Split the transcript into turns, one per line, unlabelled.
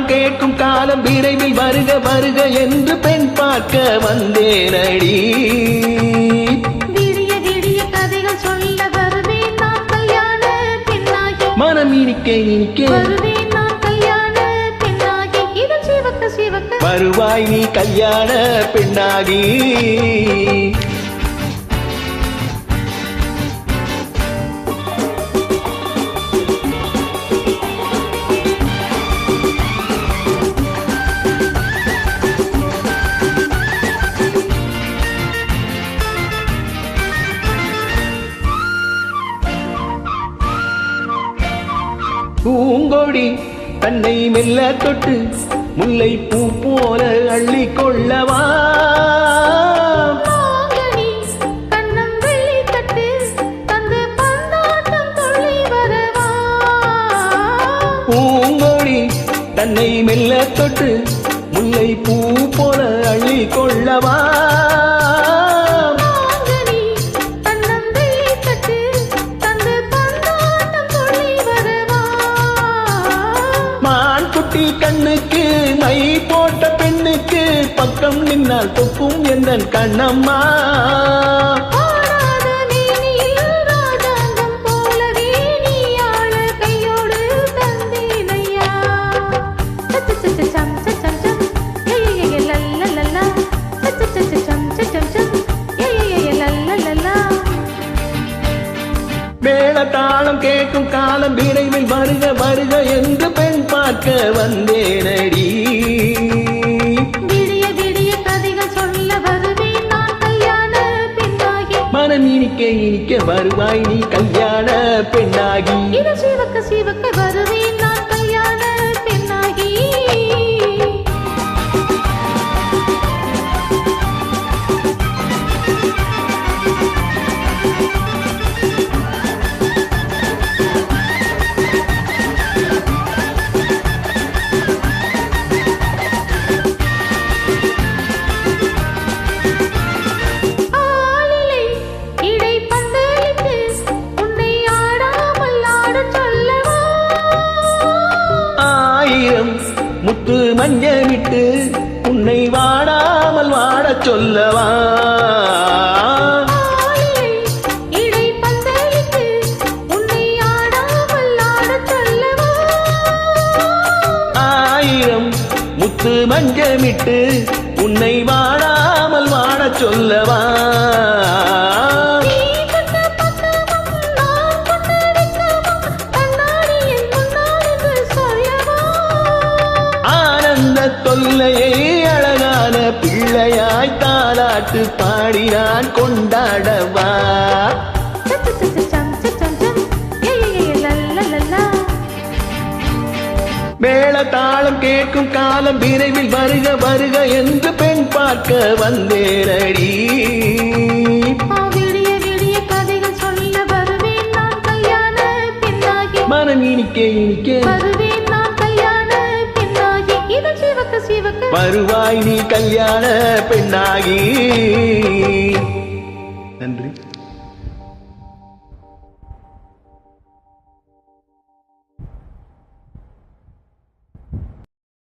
தாளம் கேட்கும் காலம் விரைவில் வருக வருக என்று பெண் பார்க்க வந்தேனடி.
விடிய விடிய கதைகள் சொல்ல வருவேன் நான் கல்யாண பெண்ணாகி.
மனம் இனிக்க இனிக்க
வருவேன் நான் கல்யாண பெண்ணாகி. இது சிவக்க சிவக்க
வருவாய் நீ கல்யாண பெண்ணாகி. பூங்கொடி தன்னை மெல்ல தொட்டு முல்லை பூ போல அள்ளி கொள்ளவா. பூங்கொடி தன்னை மெல்ல தொட்டு முல்லை பூ போல அள்ளி கொள்ளவா. கண்ணுக்கு மை போட்ட பெண்ணுக்கு பக்கம் நின்னால் தொக்கும் எந்த கண்ணம்மா. மேளதாளம் கேட்கும் காலம் விரைவில் வருக வருக என்று பெண் பார்க்க வந்தேனடி.
விடிய விடிய கதைகள் சொல்ல வருவேன் நான் கல்யாண பெண்ணாகி.
மனம் இனிக்க இனிக்க வருவாய் நீ கல்யாண பெண்ணாகி.
இது சிவக்க சிவக்க வருவேன் நான் கல்யாண பெண்ணாகி.
முத்து மஞ்சமிட்டு உன்னை வாடாமல் வாடச் சொல்லவா. ஆயிரம் முத்து மஞ்சமிட்டு உன்னை வாடாமல் வாடச் சொல்லவா. தொல்லையை அழகான பிள்ளையாய் தாலாட்டு பாடி நான் கொண்டாடவா. மேளதாளம் கேட்கும் காலம் விரைவில் வருக வருக என்று பெண் பார்க்க வந்தேனடி.
விடிய விடிய கதைகள் சொல்ல வருவேன் நான் கல்யாண பெண்ணாகி.
மனம் இனிக்க இனிக்க
வருவேன் நான் கல்யாண பெண்ணாகி. இது சிவக்க சிவக்க
வருவாய் நீ கல்யாண பெண்ணாகி. நன்றி.